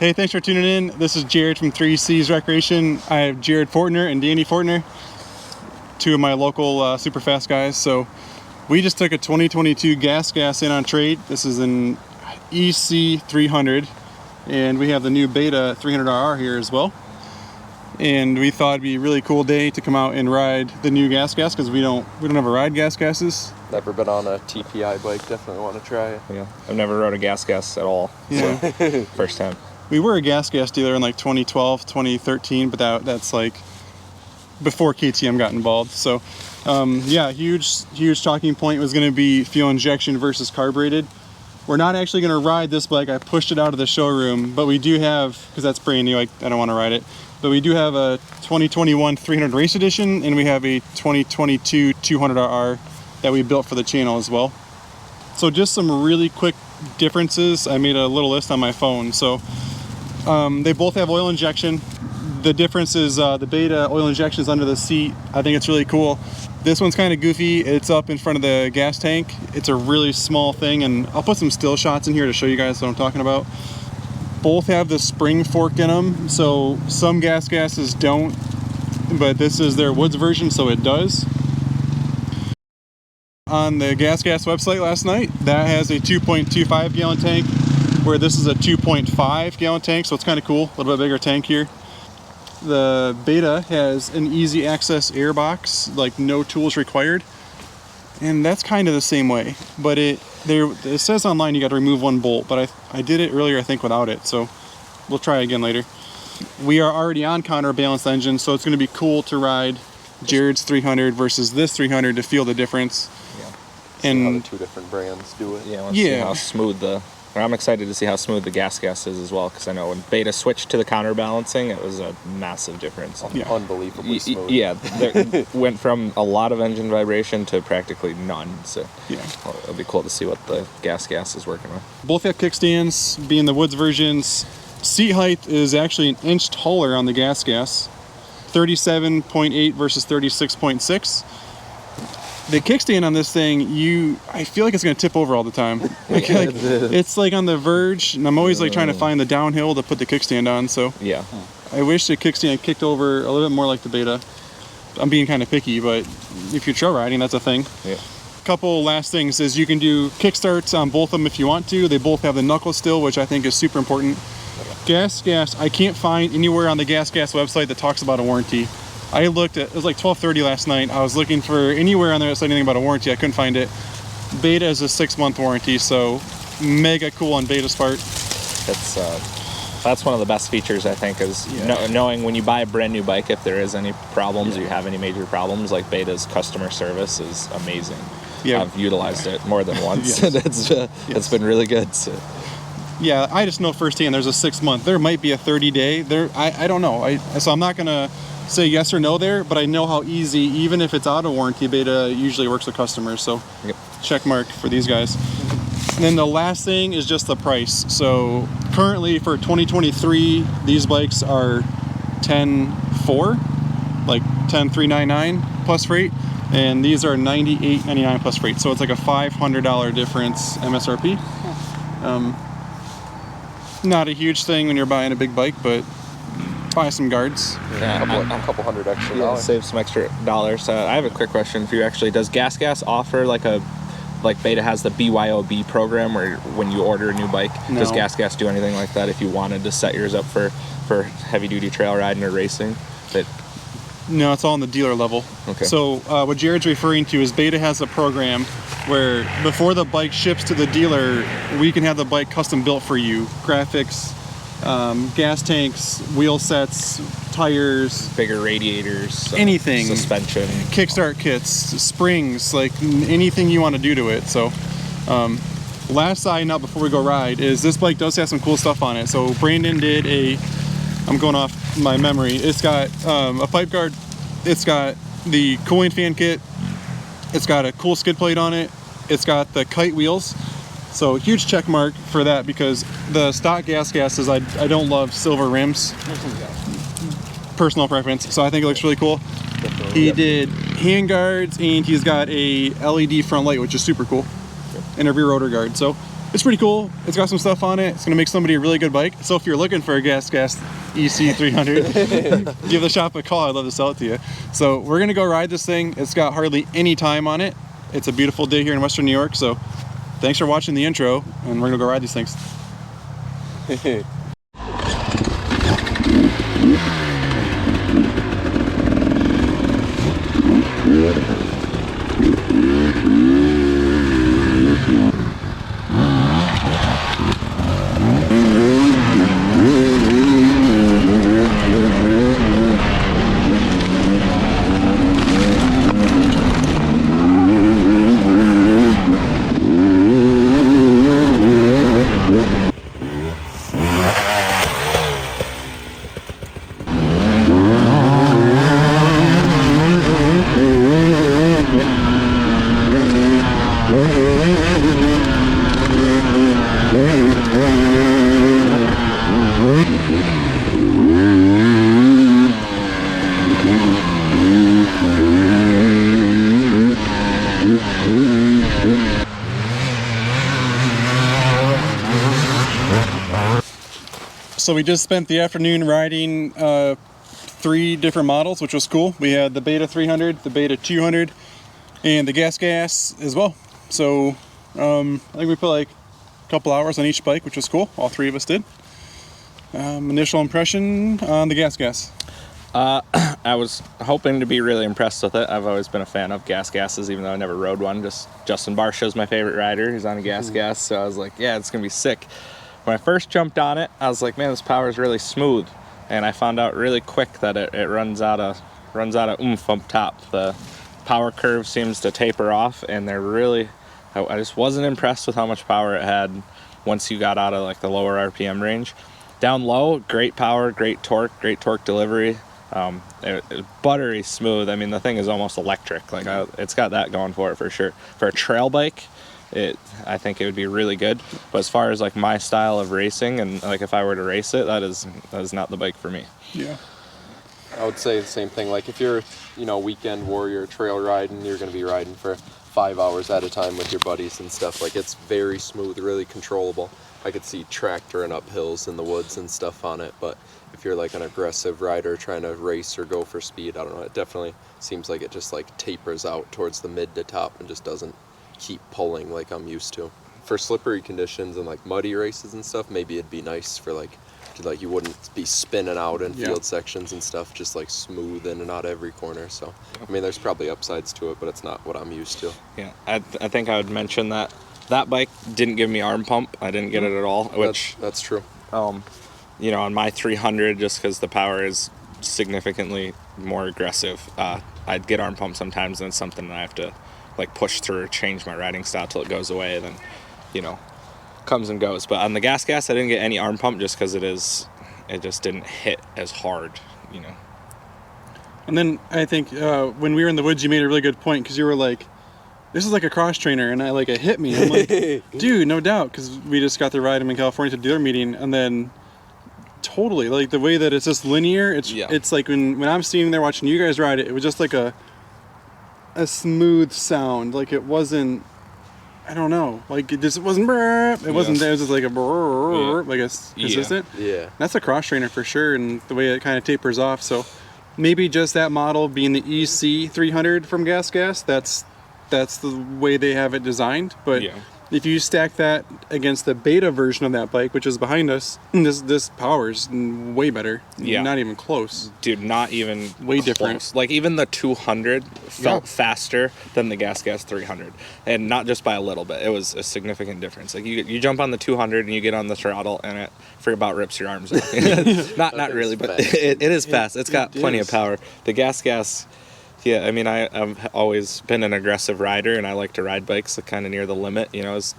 Hey, thanks for tuning in. This is Jared from 3C's Recreation. I have Jared Fortner and Danny Fortner, two of my local super fast guys. So we just took a 2022 gas in on trade. This is an EC 300, and we have the new Beta 300RR here as well. And we thought it'd be a really cool day to come out and ride the new gas because we don't ever ride gases. Never been on a TPI bike. Definitely want to try it. Yeah, I've never rode a gas at all. Yeah, so, first time. We were a gas dealer in like 2012, 2013, but that's like before KTM got involved. So yeah, huge talking point was going to be fuel injection versus carbureted. We're not actually going to ride this bike. I pushed it out of the showroom, but we do have, because that's brand new, I don't want to ride it, but we do have a 2021 300 Race Edition, and we have a 2022 200RR that we built for the channel as well. So just some really quick differences. I made a little list on my phone. So they both have oil injection. The difference is the Beta oil injection is under the seat. I think it's really cool. This one's kind of goofy. It's up in front of the gas tank. It's a really small thing, and I'll put some still shots in here to show you guys what I'm talking about. Both have the spring fork in them, so some gases don't, but this is their Woods version, so it does. On the gas website last night, that has a 2.25 gallon tank, where this is a 2.5 gallon tank, so it's kind of cool, a little bit bigger tank here. The Beta has an easy access air box, like no tools required, and that's kind of the same way, but it says online you got to remove one bolt, but I did it earlier, I think, without it, so we'll try again later. We are already on counterbalanced engine, so it's going to be cool to ride Jared's 300 versus this 300 to feel the difference. See and how the two different brands do it. Yeah, let's see how smooth I'm excited to see how smooth the gas is as well, because I know when Beta switched to the counterbalancing, it was a massive difference. Yeah. Unbelievably smooth. Yeah, went from a lot of engine vibration to practically none. So yeah, it'll be cool to see what the gas is working with. Both have kickstands, being the Woods versions. Seat height is actually an inch taller on the gas, 37.8 versus 36.6. The kickstand on this thing, I feel like it's going to tip over all the time. It's like on the verge, and I'm always like trying to find the downhill to put the kickstand on. So yeah, I wish the kickstand kicked over a little bit more like the Beta. I'm being kind of picky, but if you're trail riding, that's a thing. Yeah. Couple last things is you can do kickstarts on both of them if you want to. They both have the knuckle still, which I think is super important. Gas, I can't find anywhere on the gas website that talks about a warranty. I looked at, it was like 12:30 last night. I was looking for anywhere on there that said anything about a warranty. I couldn't find it. Beta is a 6-month warranty, so mega cool on Beta's part. That's one of the best features, I think, is knowing when you buy a brand new bike, if there is any problems or you have any major problems, like Beta's customer service is amazing. Yeah. I've utilized it more than once. It's been really good. So. Yeah, I just know firsthand there's a 6-month. There might be a 30-day. I don't know. So I'm not going to say yes or no there, but I know how easy, even if it's out of warranty, Beta usually works with customers. So check mark for these guys. And then the last thing is just the price. So currently for 2023, these bikes are $10,400, like $10,399 plus freight, and these are $98.99 plus freight. So it's like a $500 difference MSRP. Not a huge thing when you're buying a big bike, but buy some guards. Yeah, a couple hundred extra dollars. Save some extra dollars. I have a quick question for you. Actually, does Gas offer like Beta has the BYOB program where when you order a new bike, does Gas do anything like that if you wanted to set yours up for heavy duty trail riding or racing? No, it's all on the dealer level. Okay. So what Jared's referring to is Beta has a program where before the bike ships to the dealer, we can have the bike custom built for you. Graphics, gas tanks, wheel sets, tires, bigger radiators, anything, suspension, kickstart kits, springs, like anything you want to do to it. So last side note before we go ride is this bike does have some cool stuff on it. So Brandon did I'm going off my memory, it's got a pipe guard It's got the cooling fan kit. It's got a cool skid plate on it. It's got the kite wheels. So huge check mark for that, because the stock gas gases, I don't love silver rims. Personal preference. So I think it looks really cool. He did hand guards, and he's got a LED front light, which is super cool, and a rear rotor guard. So it's pretty cool. It's got some stuff on it. It's gonna make somebody a really good bike. So if you're looking for a gas EC 300, give the shop a call. I'd love to sell it to you. So we're gonna go ride this thing. It's got hardly any time on it. It's a beautiful day here in Western New York. So thanks for watching the intro, and we're gonna go ride these things. So we just spent the afternoon riding 3 different models, which was cool. We had the Beta 300, the Beta 200, and the gas as well. So I think we put like a couple hours on each bike, which was cool. All 3 of us did. Initial impression on the gas. I was hoping to be really impressed with it. I've always been a fan of gases, even though I never rode one. Just Justin Barshaw's my favorite rider. He's on a gas, so I was like, yeah, it's gonna be sick. When I first jumped on it, I was like, man, this power is really smooth, and I found out really quick that it runs out of oomph up top. The power curve seems to taper off, and I just wasn't impressed with how much power it had once you got out of like the lower RPM range. Down low, great power, great torque delivery. It's buttery smooth. I mean, the thing is almost electric. Like it's got that going for it for sure. For a trail bike, I think it would be really good. But as far as like my style of racing, and like if I were to race it, that is not the bike for me. Yeah. I would say the same thing. Like if you're, weekend warrior trail riding, you're going to be riding for 5 hours at a time with your buddies and stuff. Like it's very smooth, really controllable. I could see tractoring up hills in the woods and stuff on it. But if you're like an aggressive rider trying to race or go for speed, I don't know. It definitely seems like it just like tapers out towards the mid to top and just doesn't keep pulling like I'm used to. For slippery conditions and like muddy races and stuff, maybe it'd be nice for like you wouldn't be spinning out in field sections and stuff, just like smooth in and out every corner. So I mean, there's probably upsides to it, but it's not what I'm used to. Yeah, I think I would mention that bike didn't give me arm pump. I didn't get it at all, which that's true. On my 300, just because the power is significantly more aggressive, I'd get arm pump sometimes, and it's something that I have to like push through or change my riding style till it goes away. Then comes and goes. But on the gas I didn't get any arm pump, just because it just didn't hit as hard. And then I think when we were in the woods, you made a really good point, because you were like, this is like a cross trainer, and it hit me. I'm like, dude, no doubt, because we just got to ride him in California to dealer meeting, and then totally, like the way that it's just linear, it's like when I'm standing there watching you guys ride it, it was just like a smooth sound. Like it wasn't, I don't know, like it just wasn't, it wasn't there, it was just like a like a consistent. Yeah. That's a cross trainer for sure, and the way it kind of tapers off. So maybe just that model being the EC 300 from Gas, that's the way they have it designed. But if you stack that against the beta version of that bike, which is behind us, this power's way better. Yeah. Not even close. Dude, not even way close. Different. Like even the 200 felt faster than the Gas 300, and not just by a little bit. It was a significant difference. Like you jump on the 200 and you get on the throttle, and it for about rips your arms off. not really, but it is fast. It's got plenty of power. The Gas. Yeah, I mean, I've always been an aggressive rider, and I like to ride bikes kind of near the limit, as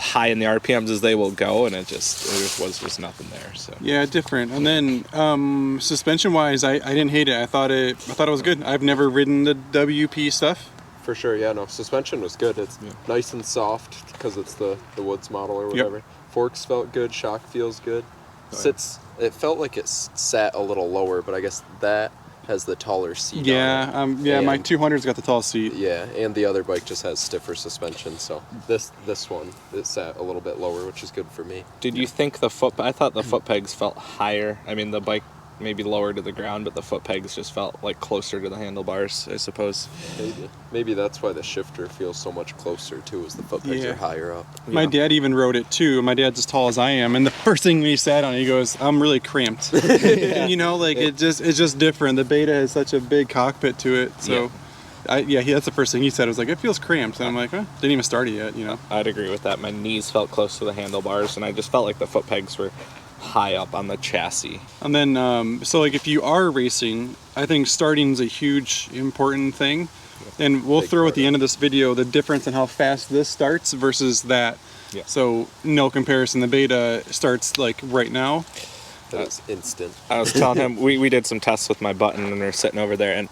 high in the RPMs as they will go, and it just was just nothing there. So Yeah, different. And then suspension wise, I didn't hate it. I thought it was good. I've never ridden the WP stuff. For sure, yeah, no, suspension was good. It's nice and soft because it's the Woods model or whatever. Yep. Forks felt good, shock feels good. It felt like it sat a little lower, but I guess that has the taller seat on it. My 200's got the tall seat. Yeah, and the other bike just has stiffer suspension, so this one, it sat a little bit lower, which is good for me. did you think I thought the foot pegs felt higher. I mean, the bike maybe lower to the ground, but the foot pegs just felt like closer to the handlebars, I suppose. Maybe that's why the shifter feels so much closer too, is the foot pegs are higher up. My dad even rode it too. My dad's as tall as I am, and the first thing he sat on, he goes, "I'm really cramped." And, you know, like it's just different. The Beta has such a big cockpit to it, so. That's the first thing he said. It was like, it feels cramped. And I'm like, didn't even start it yet, you know. I'd agree with that. My knees felt close to the handlebars, and I just felt like the foot pegs were high up on the chassis. And then, so like if you are racing, I think starting is a huge, important thing. And we'll throw at the end of this video the difference in how fast this starts versus that. Yeah. So no comparison. The Beta starts like right now. That's instant. I was telling him, we did some tests with my button, and we were sitting over there, and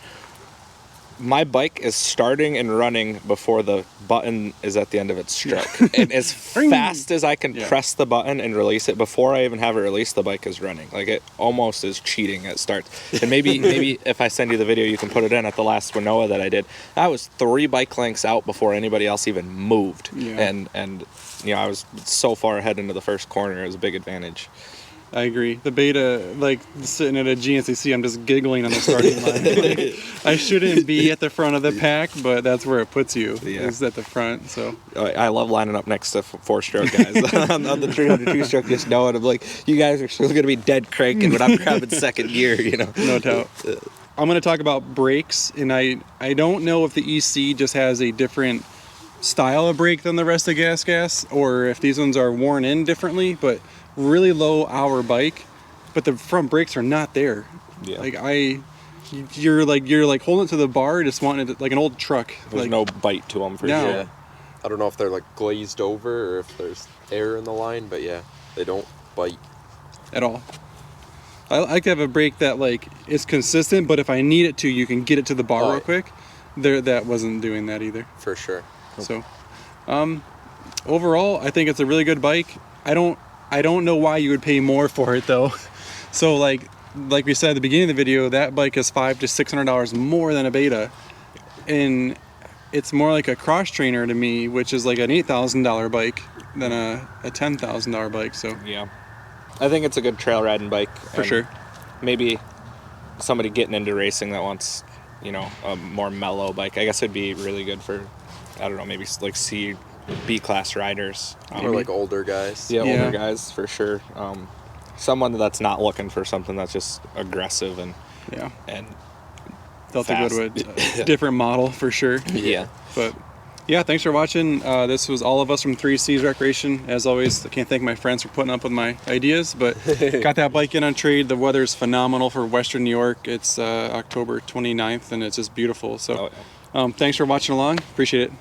my bike is starting and running before the button is at the end of its stroke. And as fast as I can press the button and release it, before I even have it released, the bike is running. Like, it almost is cheating at starts. And maybe if I send you the video, you can put it in at the last Winoa that I did. I was 3 bike lengths out before anybody else even moved. Yeah. And you know, I was so far ahead into the first corner. It was a big advantage. I agree. The Beta, like sitting at a GNCC, I'm just giggling on the starting line. Like, I shouldn't be at the front of the pack, but that's where it puts you, is at the front. So I love lining up next to 4-stroke guys on the 302-stroke, just knowing I'm like, you guys are still going to be dead cranking, but I'm grabbing second gear, you know. No doubt. I'm going to talk about brakes, and I don't know if the EC just has a different style of brake than the rest of Gas, or if these ones are worn in differently, but really low hour bike, but the front brakes are not there. Yeah. Like you're like holding it to the bar, just wanting it like an old truck. There's like, no bite to them for No. sure. Yeah. I don't know if they're like glazed over or if there's air in the line, but yeah, they don't bite at all. I like to have a brake that like is consistent, but if I need it to, you can get it to the bar real quick. That wasn't doing that either. for sure. So, overall, I think it's a really good bike. I don't know why you would pay more for it though. So like we said at the beginning of the video, that bike is $500 to $600 more than a Beta, and it's more like a cross trainer to me, which is like an $8,000 bike than a $10,000 bike. So Yeah. I think it's a good trail riding bike. for sure. Maybe somebody getting into racing that wants, you know, a more mellow bike. I guess it'd be really good for, I don't know, maybe like B-class riders. Or like older guys. Yeah, older guys for sure. Someone that's not looking for something that's just aggressive and They'll have to go to a different model for sure. Yeah. But yeah, thanks for watching. This was all of us from 3C's Recreation. As always, I can't thank my friends for putting up with my ideas, but got that bike in on trade. The weather's phenomenal for Western New York. It's October 29th, and it's just beautiful. So thanks for watching along. Appreciate it.